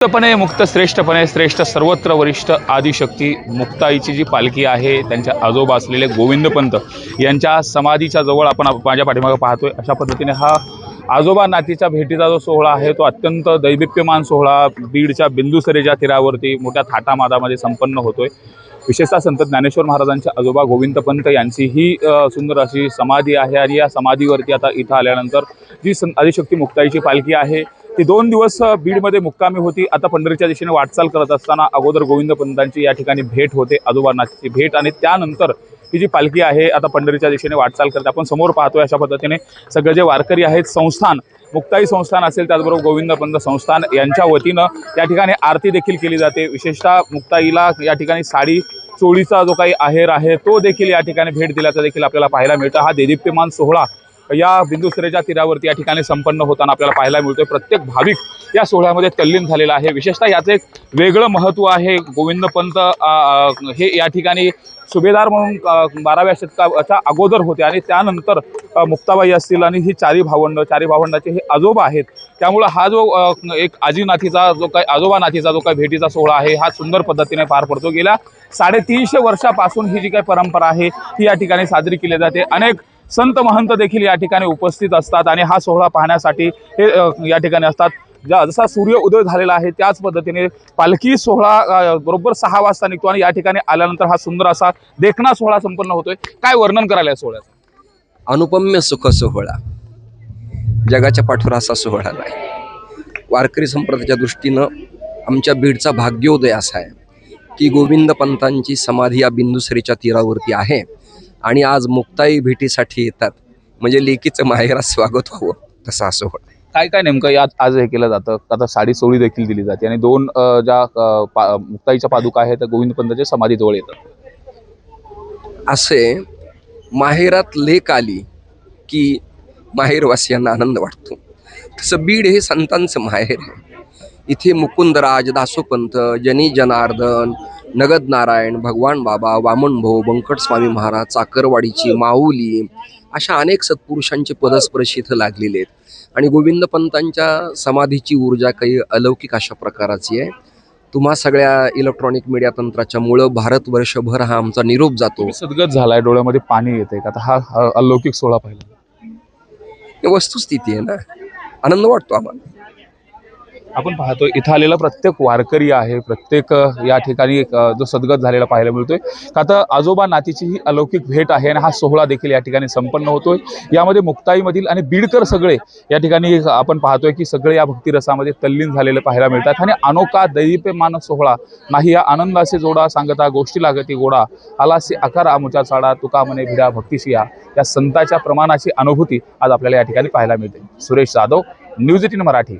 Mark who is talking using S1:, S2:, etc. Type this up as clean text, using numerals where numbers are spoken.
S1: मुक्तपणे मुक्त श्रेष्ठपणे श्रेष्ठ सर्वत्र वरिष्ठ आदिशक्ती मुक्ताईची जी पालखी आहे त्यांच्या आजोबा असलेले गोविंदपंत यांच्या समाधीच्या जवळ आपण माझ्या पाठीमागे पाहतोय। अशा पद्धतीने हा आजोबा नातीच्या भेटीचा जो सोहळा आहे तो अत्यंत दैदिप्यमान सोहळा बीडच्या बिंदुसरेच्या तीरावरती मोठ्या थाटामाटामध्ये संपन्न होतोय। विशेषतः संत ज्ञानेश्वर महाराजांचे आजोबा गोविंदपंत यांची ही सुंदर अशी समाधी आहे आणि या समाधीवरती आता इथं आल्यानंतर जी आदिशक्ती मुक्ताईची पालखी आहे ती 2 दिवस बीडमध्ये मुक्कामी होती। आता पंढरीच्या दिशेने वाटचाल करत असताना अगोदर गोविंदपंतांची या ठिकाणी भेट होते, आजोबा नातीची भेट, आणि त्यानंतर ही जी पालखी आहे आता पंढरीच्या दिशेने वाटचाल करते। आपण समोर पाहतोय अशा पद्धतीने सगळे जे वारकरी आहेत संस्थान मुक्ताई संस्थान असेल त्याचबरोबर गोविंदपंत संस्थान यांच्या वतीनं या ठिकाणी आरती देखील केली जाते। विशेषतः मुक्ताईला या ठिकाणी साडी चोळीचा जो काही आहेर आहे तो देखील या ठिकाणी भेट दिल्याचं देखील आपल्याला पाहायला मिळतं। हा देदीप्यमान सोहळा या बिंदुसरेच्या तीरावरती या ठिकाणी संपन्न होताना आपल्याला पाहायला मिळतोय। प्रत्येक भाविक या सोहळ्यामध्ये तल्लीन झालेला आहे। विशेषतः याचं एक वेगळं महत्त्व आहे। गोविंदपंत हे या ठिकाणी सुभेदार म्हणून 12व्या शतकाच्या अगोदर होते आणि त्यानंतर मुक्ताबाई असतील आणि ही चारी भावंडाचे हे आजोबा आहेत। त्यामुळे हा जो एक आजीनाथीचा जो काही आजोबा नाथीचा जो काही भेटीचा सोहळा आहे हा सुंदर पद्धतीने पार पडतो। गेल्या 350 वर्षापासून ही जी काही परंपरा आहे ही या ठिकाणी साजरी केली जाते। अनेक संत महंत देखील या ठिकाणी उपस्थित असतात आणि हा सोहळा पाहण्यासाठी हे या ठिकाणी असतात। जसा सूर्य उदय झालेला आहे त्याच पद्धतीने पालखी सोहळा बरोबर 6 वाजता निघतो आणि या ठिकाणी आल्यानंतर हा सुंदर असा देखणा सोहळा संपन्न होतोय। काय वर्णन करायला सोहळ्याचं?
S2: अनुपम्य सुख सोहळा, जगाच्या पाठोर असा सोहळा नाही। वारकरी संप्रदायाच्या दृष्टीनं आमच्या बीडचा भाग्योदय असा आहे की गोविंदपंतांची समाधी या बिंदुसरीच्या तीरावरती आहे आणि आज मुक्ताई भेटीसाठी येतात, म्हणजे लेकीचं माहेरात स्वागत व्हावं तसा सोहळा।
S1: काय काय नेमकं यात आज हे केलं जातं? आता साडी चोळी देखील दिली जाते आणि 2 ज्या मुक्ताईच्या पादुका आहेत त्या गोविंदपंतांच्या समाधीजवळ येतात।
S2: असे माहेरात लेक आली की माहेरवासियांना आनंद वाटतो। तसं बीड हे संतांचं माहेर आहे। इथे मुकुंदराज, दासोपंत, जनी जनार्दन, नगद नारायण, भगवान बाबा, वामन भाऊ, बंकट स्वामी महाराज, चाकरवाडीची माऊली अशा अनेक सत्पुरुषांचे पदस्पर्श इथं लागलेले आहेत आणि गोविंदपंतांच्या समाधीची ऊर्जा काही अलौकिक अशा प्रकाराची आहे। तुम्हा सगळ्या इलेक्ट्रॉनिक मीडिया तंत्राच्या मुळे भारतवर्षभर हा आमचा निरोप जातो।
S1: सद्गत झालाय, डोळ्यामध्ये पाणी येते का? आता हा अलौकिक सोहळा पाहिला,
S2: वस्तुस्थिती आहे ना, आनंद वाटतो आम्हाला।
S1: आपण पाहतो इथं आलेला प्रत्येक वारकरी आहे, प्रत्येक या ठिकाणी जो सद्गत झालेला पाहायला मिळतोय। का तर आजोबा नातीची ही अलौकिक भेट आहे आणि हा सोहळा देखील या ठिकाणी संपन्न होतोय। यामध्ये मुक्ताईमधील आणि बीडकर सगळे या ठिकाणी आपण पाहतोय की सगळे या भक्तिरसामध्ये तल्लीन झालेले पाहायला मिळतात आणि अनोखा दैदिप्यमान सोहळा नाही या आनंदाचे जोडा सांगता गोष्टी लागती गोडा आलासी आकार आमुचा चाडा तुका म्हणे भिडा भक्तीशी या संतांच्या प्रमाणाची अनुभूती आज आपल्याला या ठिकाणी पाहायला मिळते। सुरेश जाधव, न्यूज 18 मराठी।